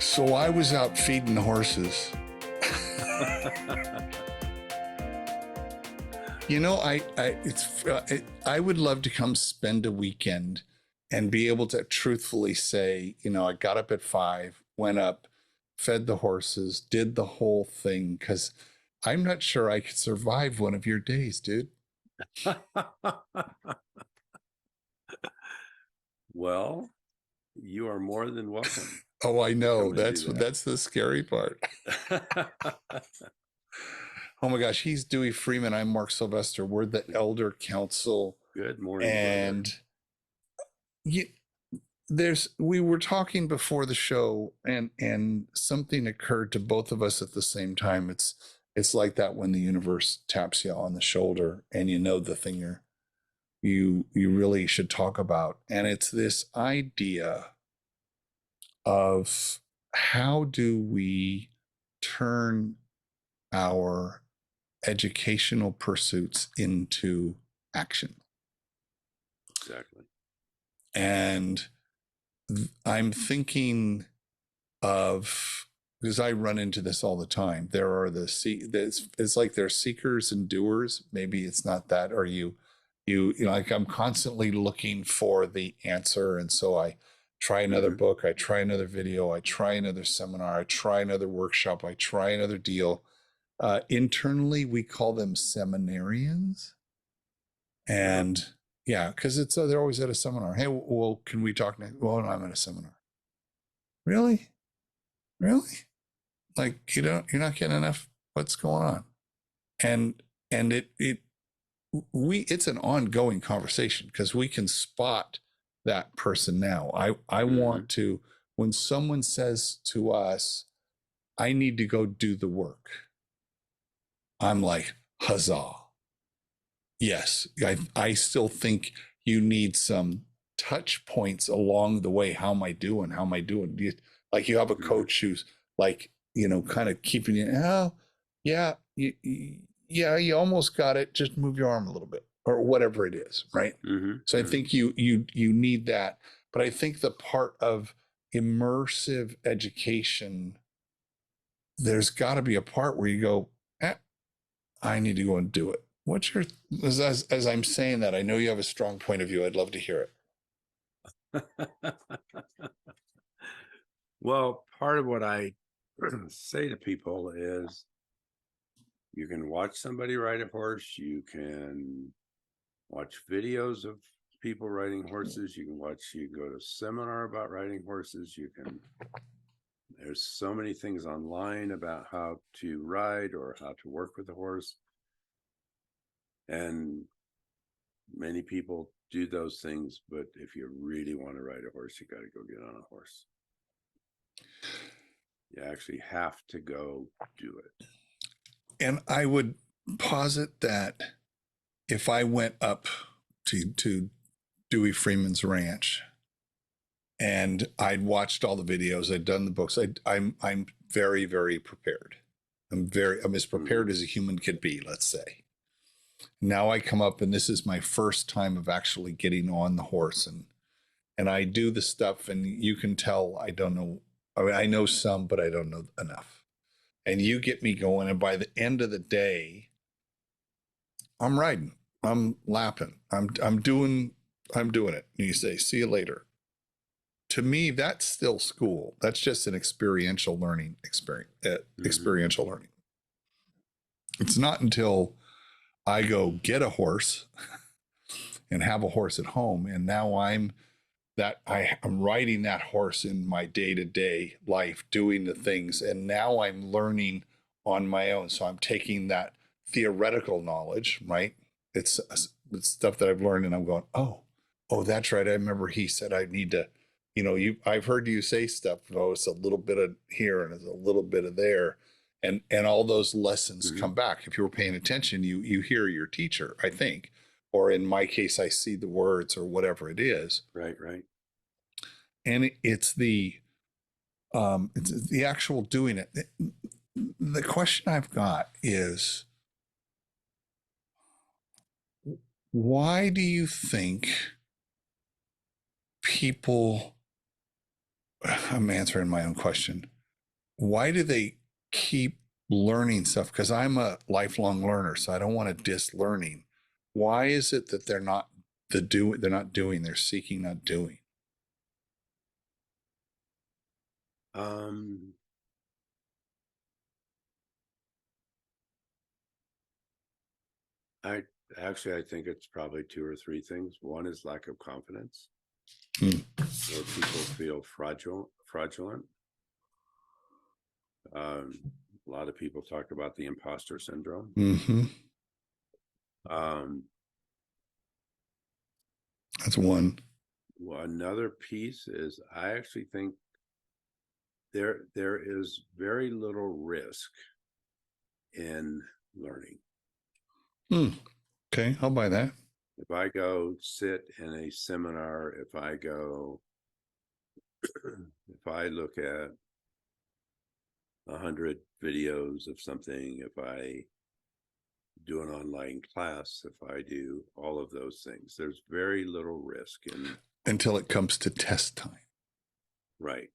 So I was out feeding the horses. I would love to come spend a weekend and be able to truthfully say, I got up at 5, went up, fed the horses, did the whole thing, because I'm not sure I could survive one of your days, dude. Well, you are more than welcome. Oh, I know. That's the scary part. Oh my gosh, he's Duey Freeman. I'm Mark Sylvester. We're the Elder Council. Good morning, and we were talking before the show, and something occurred to both of us at the same time. It's like that when the universe taps you on the shoulder and the thing you really should talk about. And it's this idea of how do we turn our educational pursuits into action. Exactly. And I'm thinking of, because I run into this all the time, there are it's like there's seekers and doers. Maybe it's not that, or you like, I'm constantly looking for the answer. And so I try another book, I try another video, I try another seminar, I try another workshop, I try another deal. Internally, we call them seminarians. And yeah, because they're always at a seminar. Hey, well, can we talk next? Well, no, I'm at a seminar. Really? Like, you're not getting enough. What's going on? And it's an ongoing conversation, because we can spot that person now. I want to, when someone says to us, I need to go do the work, I'm like, huzzah. Yes, I still think you need some touch points along the way. How am I doing? Like, you have a coach who's like, kind of keeping you, oh, yeah, you almost got it. Just move your arm a little bit, or whatever it is, right? So I think you need that. But I think the part of immersive education, there's got to be a part where you go, I need to go and do it. What's your, as I'm saying that, I know you have a strong point of view. I'd love to hear it. Well, part of what I say to people is, you can watch somebody ride a horse. You can watch videos of people riding horses. You can go to a seminar about riding horses. There's so many things online about how to ride or how to work with a horse. And many people do those things, but if you really want to ride a horse, you got to go get on a horse. You actually have to go do it. And I would posit that if I went up to Duey Freeman's ranch and I'd watched all the videos, I'd done the books, I'm very, very prepared. I'm as prepared as a human could be, let's say. Now I come up, and this is my first time of actually getting on the horse, and I do the stuff, and you can tell I don't know. I mean, I know some, but I don't know enough. And you get me going, and by the end of the day, I'm riding, I'm lapping, I'm doing it. And you say, see you later. To me, that's still school. That's just an experiential learning experience. Experiential learning. It's not until I go get a horse and have a horse at home, and now I'm riding that horse in my day-to-day life, doing the things, and now I'm learning on my own. So I'm taking that theoretical knowledge, right? It's stuff that I've learned, and I'm going, oh, that's right. I remember he said I need to, I've heard you say stuff. Oh, it's a little bit of here and it's a little bit of there. And all those lessons come back. If you were paying attention, you hear your teacher, I think, or in my case, I see the words or whatever it is. Right. And it's the actual doing it. The question I've got is, why do you think people I'm answering my own question. Why do they keep learning stuff? Because I'm a lifelong learner, so I don't want to diss learning. Why is it that they're not they're not doing, they're seeking, not doing? Um, I I think it's probably two or three things. One is lack of confidence, Hmm. where people feel fraudulent. A lot of people talk about the imposter syndrome. Mm-hmm. Um, That's one. well, another piece is I actually think there is very little risk in learning. Hmm. Okay, I'll buy that. If I go sit in a seminar, if I go, if I look at 100 videos of something, if I do an online class, if I do all of those things, there's very little risk in. Until it comes to test time. Right.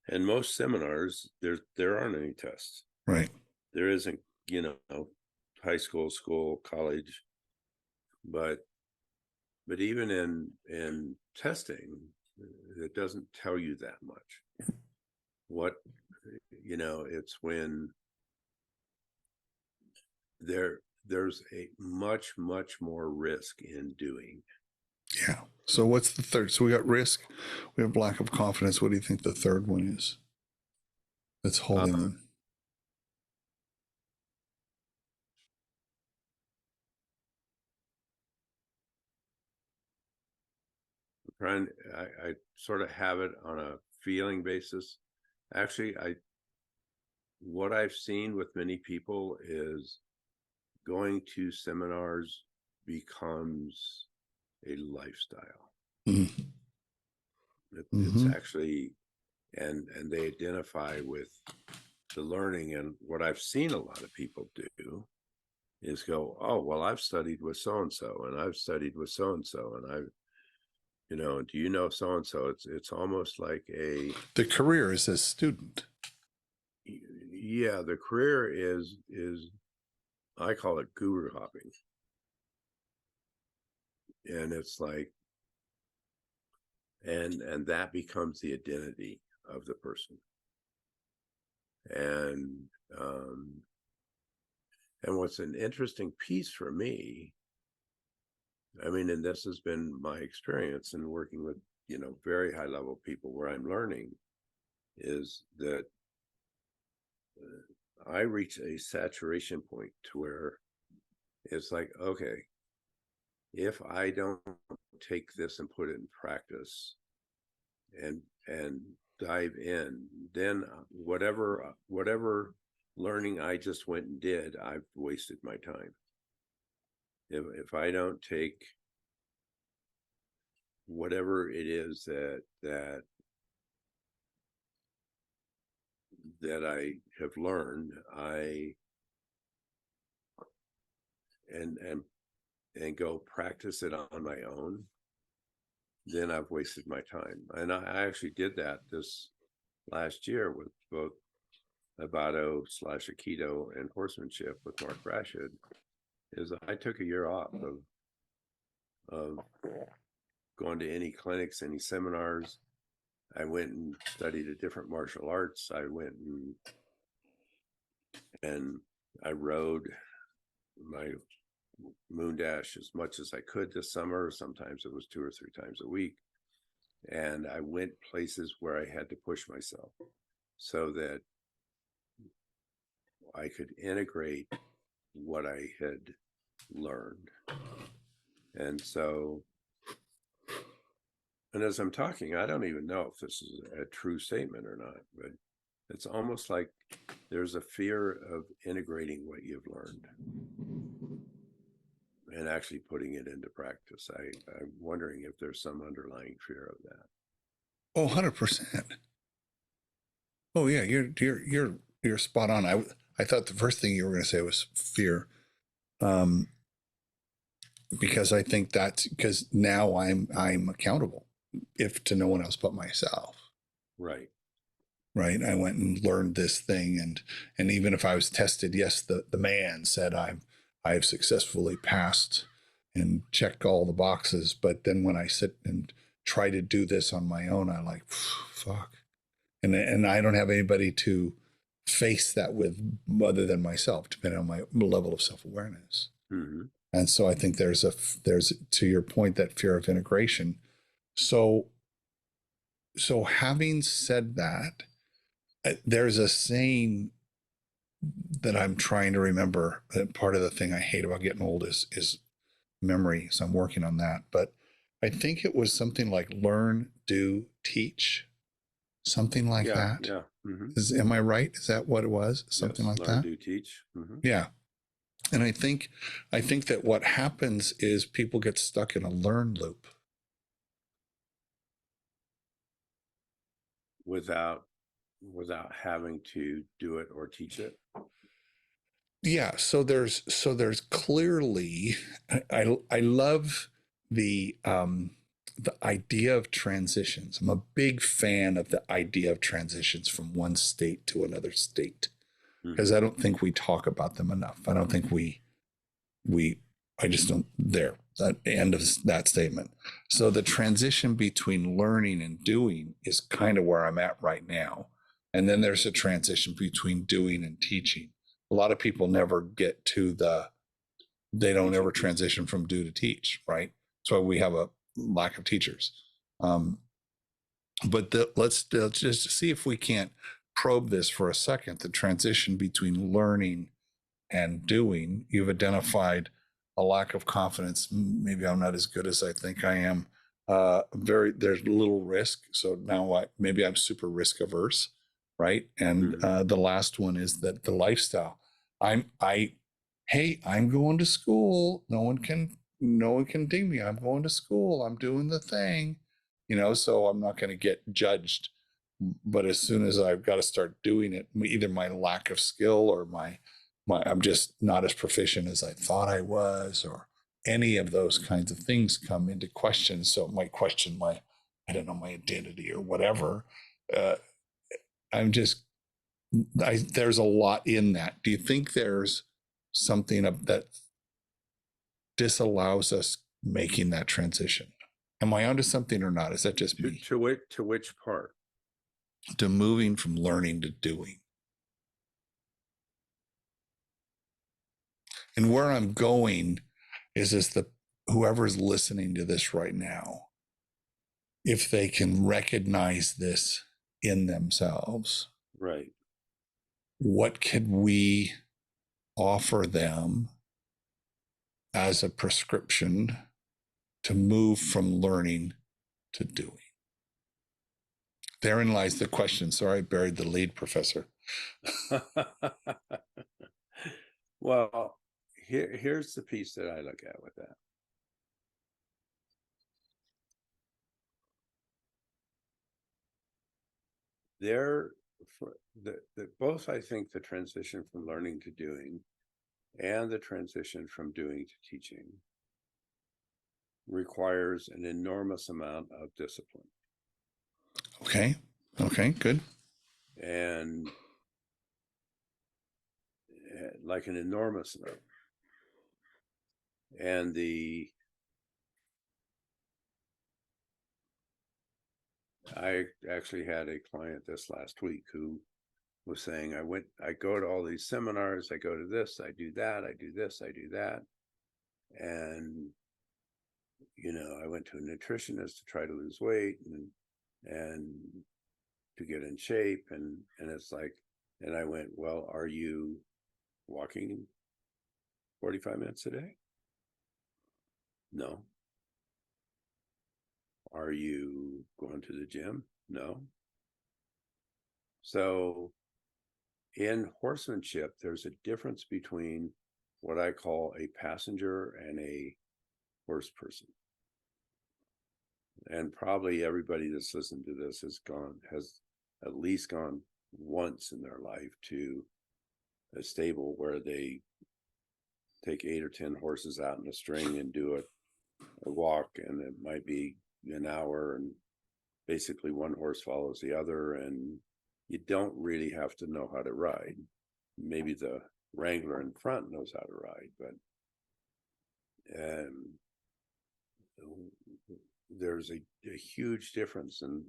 And most seminars, there aren't any tests. Right. There isn't, high school, college, but even in testing, it doesn't tell you that much. What it's when there's a much more risk in doing. Yeah. So what's the third? So we got risk, we have lack of confidence. What do you think the third one is that's holding Um, them? trying, I sort of have it on a feeling basis. Actually, what I've seen with many people is going to seminars becomes a lifestyle. Mm-hmm. It's Mm-hmm. actually, and they identify with the learning. And what I've seen a lot of people do is go, oh, well, I've studied with so and so, and I've studied with so and so, and I've, do you know so and so? It's almost like The career is as student. yeah, the career is I call it guru hopping, and it's like, and that becomes the identity of the person. And um, and what's an interesting piece for me, I mean, and this has been my experience in working with, very high level people where I'm learning, is that I reach a saturation point to where it's like, okay, if I don't take this and put it in practice and dive in, then whatever learning I just went and did, I've wasted my time. If I don't take whatever it is that I have learned, and go practice it on my own, then I've wasted my time. And I actually did that this last year with both Avado/Aikido and horsemanship with Mark Rashid. Is I took a year off of going to any clinics, any seminars. I went and studied a different martial arts. I went and I rode my moon dash as much as I could this summer. Sometimes it was 2 or 3 times a week. And I went places where I had to push myself so that I could integrate what I had learned. And so, and as I'm talking, I don't even know if this is a true statement or not, but it's almost like there's a fear of integrating what you've learned and actually putting it into practice. I'm wondering if there's some underlying fear of that. Oh, 100%. Oh yeah, you're spot on. I thought the first thing you were going to say was fear. Um, because I think that's because now I'm accountable, if to no one else but myself. Right. right? I went and learned this thing, and even if I was tested, yes, the man said I've successfully passed and checked all the boxes. But then when I sit and try to do this on my own, I like fuck, and I don't have anybody to face that with other than myself, depending on my level of self awareness. Mm-hmm. And so I think there's to your point, that fear of integration. So having said that, there's a saying that I'm trying to remember. That part of the thing I hate about getting old is memory. So I'm working on that. But I think it was something like learn, do, teach, something like Yeah. that. Yeah. Mm-hmm. Am I right? Is that what it was? Something Yes. like Learn, that? do, teach. Mm-hmm. Yeah. And I think that what happens is people get stuck in a learn loop. Without having to do it or teach it. Yeah, so there's clearly, I love the idea of transitions. I'm a big fan of the idea of transitions from one state to another state, because Mm-hmm. I don't think we talk about them enough. I don't think we I just don't, there, that end of that statement. So the transition between learning and doing is kind of where I'm at right now. And then there's a transition between doing and teaching. A lot of people never get to they don't Teaching ever piece. transition from do to teach, right? So we have a lack of teachers. Um, but let's just see if we can't probe this for a second. The transition between learning and doing, you've identified a lack of confidence. Maybe I'm not as good as I think I am. There's little risk. So now maybe I'm super risk averse, right? And Mm-hmm. the last one is that the lifestyle. Hey, I'm going to school. No one can ding me. I'm going to school. I'm doing the thing, so I'm not going to get judged. But as soon as I've got to start doing it, either my lack of skill or I'm just not as proficient as I thought I was, or any of those kinds of things come into question. So it might question I don't know, my identity or whatever. Uh, I'm just, there's a lot in that. Do you think there's something that disallows us making that transition? Am I onto something or not? Is that just me? To which part? To moving from learning to doing. And where I'm going is the whoever's listening to this right now, if they can recognize this in themselves, Right. what could we offer them as a prescription to move from learning to doing? Therein lies the question. Sorry, I buried the lead, Professor. Well, here's the piece that I look at with that. There, both, I think the transition from learning to doing and the transition from doing to teaching requires an enormous amount of discipline. Okay. Okay, good. And like an enormous amount. And I actually had a client this last week who was saying, I go to all these seminars, I go to this, I do that, I do this, I do that. And, I went to a nutritionist to try to lose weight and to get in shape. And it's like, and I went, well, are you walking 45 minutes a day? No. Are you going to the gym? No. So in horsemanship, there's a difference between what I call a passenger and a horse person. And probably everybody that's listened to this has at least gone once in their life to a stable where they take 8 or 10 horses out in a string and do a walk, and it might be an hour, and basically one horse follows the other, and you don't really have to know how to ride. Maybe the wrangler in front knows how to ride, but there's a huge difference in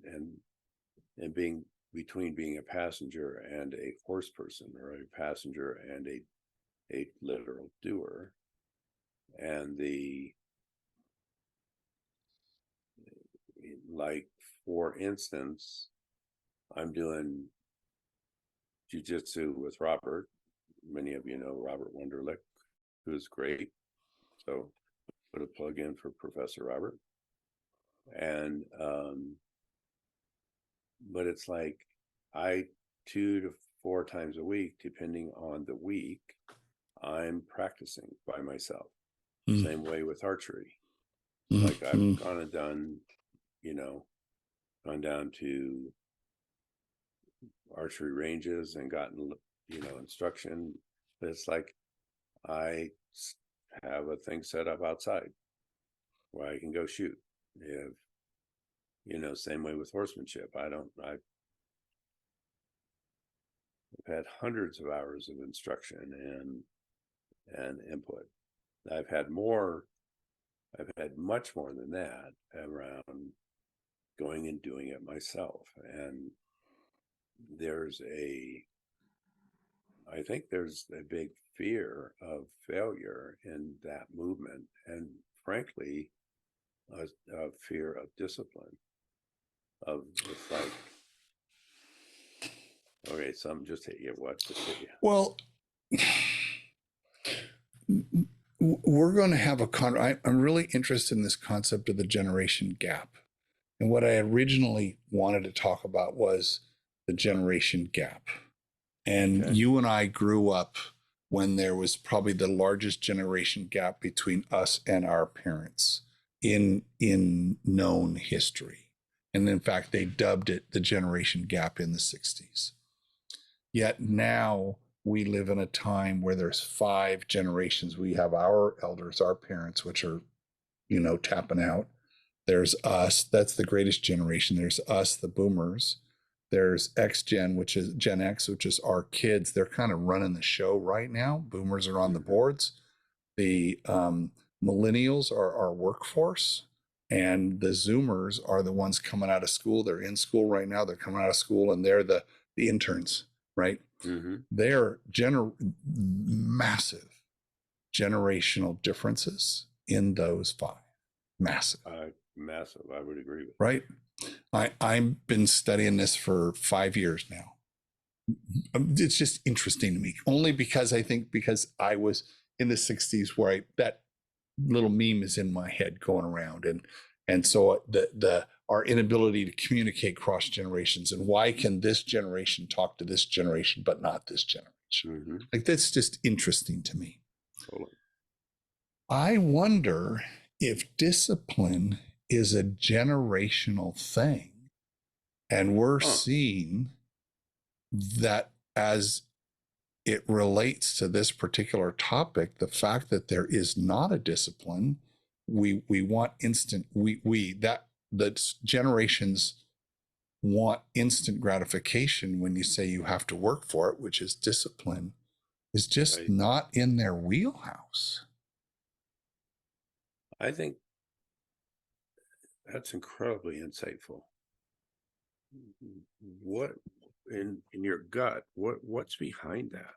being between being a passenger and a horse person, or a passenger and a literal doer. And like, for instance, I'm doing jiu-jitsu with Robert. Many of you know Robert Wunderlich, who's great. So put a plug in for Professor Robert. And but it's like, I 2 to 4 times a week, depending on the week, I'm practicing by myself. Same way with archery. Like, I've gone and done, gone down to archery ranges and gotten, instruction. But it's like, I have a thing set up outside where I can go shoot. If, same way with horsemanship. I've had hundreds of hours of instruction and input. I've had much more than that around going and doing it myself. And I think there's a big fear of failure in that movement, and frankly, a fear of discipline. It's like, okay, some just hit you. What just hit you? Well, we're going to have I'm really interested in this concept of the generation gap. And what I originally wanted to talk about was the generation gap. And Okay. You and I grew up when there was probably the largest generation gap between us and our parents in known history. And in fact, they dubbed it the generation gap in the 60s. Yet now we live in a time where there's 5 generations. We have our elders, our parents, which are, tapping out. There's us, that's the greatest generation. There's us, the boomers. There's X Gen, which is Gen X, which is our kids. They're kind of running the show right now. Boomers are on the boards. The millennials are our workforce, and the Zoomers are the ones coming out of school. They're in school right now. They're coming out of school, and they're the interns, right? They're massive generational differences in those 5. Massive. Massive, I would agree with. Right. I've been studying this for 5 years now. It's just interesting to me, only because I was in the 60s where that little meme is in my head going around. And so our inability to communicate cross generations, and why can this generation talk to this generation, but not this generation? Like, that's just interesting to me. Totally. I wonder if discipline is a generational thing, and we're seeing that as it relates to this particular topic, the fact that there is not a discipline, we want instant, that generations want instant gratification when you say you have to work for it, which is discipline, is just not in their wheelhouse. I think that's incredibly insightful. What in your gut, what's behind that?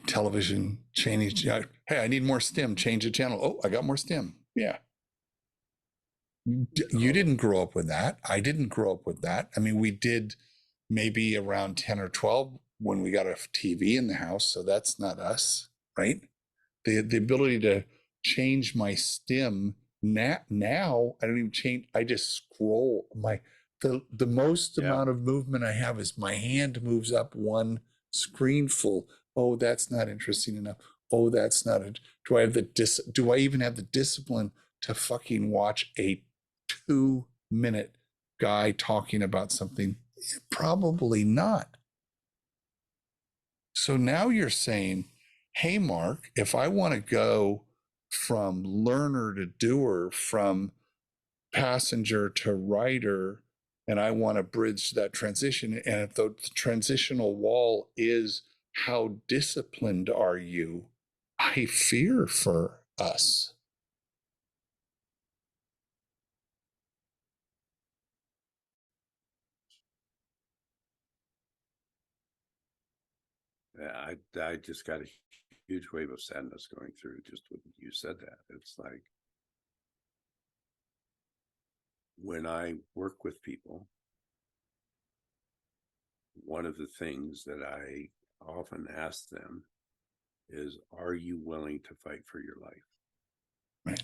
Television, change. Hey, I need more stim. Change the channel. Oh, I got more stim. Yeah. You didn't grow up with that. I didn't grow up with that. I mean, we did maybe around 10 or 12 when we got a TV in the house. So that's not us, right? The ability to change my stim now I don't even change. I just scroll. The most amount of movement I have is my hand moves up one screen full. Oh, that's not interesting enough. Oh, that's not it. Do I even have the discipline to fucking watch a 2-minute guy talking about something? Probably not. So now you're saying, hey, Mark, if I want to go from learner to doer, from passenger to rider, and I want to bridge that transition. And if the transitional wall is how disciplined are you, I fear for us. I just got a huge wave of sadness going through just when you said that. It's like when I work with people, one of the things that I often ask them is, are you willing to fight for your life? Right.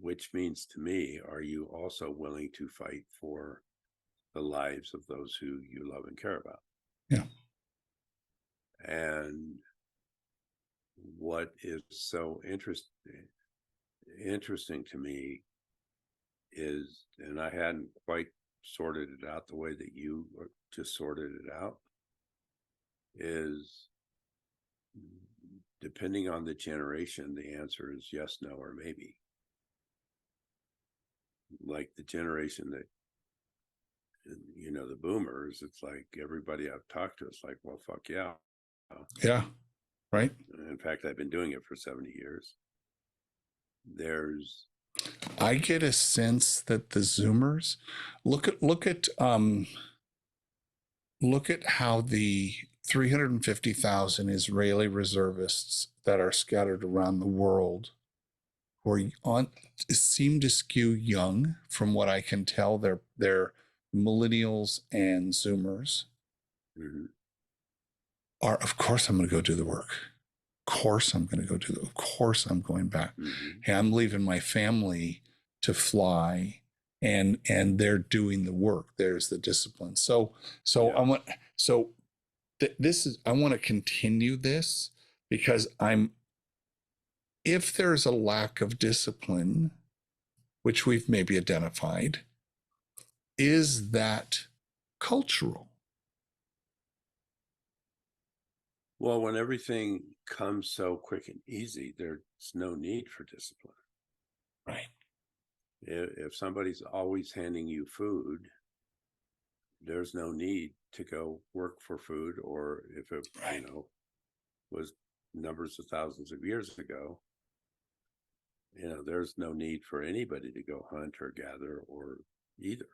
Which means to me, are you also willing to fight for the lives of those who you love and care about? Yeah. And what is so interesting to me is, and I hadn't quite sorted it out the way that you just sorted it out, is depending on the generation, the answer is yes, no, or maybe. Like the generation that, you know, the boomers, it's like everybody I've talked to is like, well, fuck yeah. Yeah. Right. In fact, I've been doing it for 70 years. I get a sense that the Zoomers look at how the 350,000 Israeli reservists that are scattered around the world who are seem to skew young from what I can tell. They're millennials and Zoomers. Mm-hmm. Are, of course I'm going to go do the work. Of course I'm going to go do of course I'm going back. Mm-hmm. Hey, I'm leaving my family to fly, and they're doing the work. There's the discipline. So Yeah. this is, I want to continue this because if there's a lack of discipline, which we've maybe identified, is that cultural? Well, when everything comes so quick and easy, there's no need for discipline. Right. If somebody's always handing you food, there's no need to go work for food. Or if it, Right. you know, was numbers of thousands of years ago, you know, there's no need for anybody to go hunt or gather or either.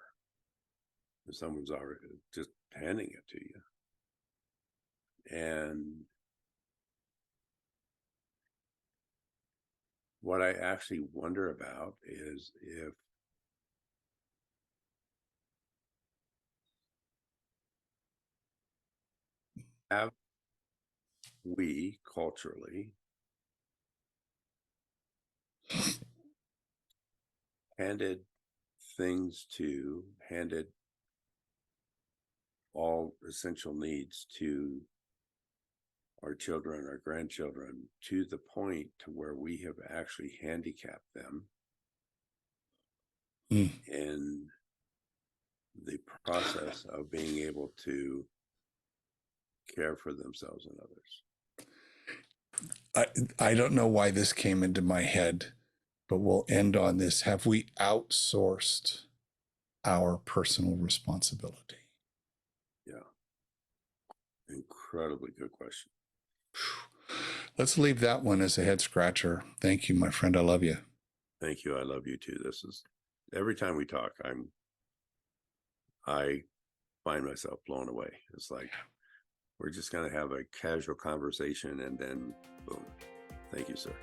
If someone's already just handing it to you. And what I actually wonder about is if have we culturally handed all essential needs to our children, our grandchildren, to the point to where we have actually handicapped them in the process of being able to care for themselves and others. I don't know why this came into my head, but we'll end on this. Have we outsourced our personal responsibility? Yeah. Incredibly good question. Let's leave that one as a head scratcher. Thank you, my friend. I love you. Thank you. I love you too. This is, every time we talk, I find myself blown away. It's like we're just going to have a casual conversation and then boom. Thank you, sir.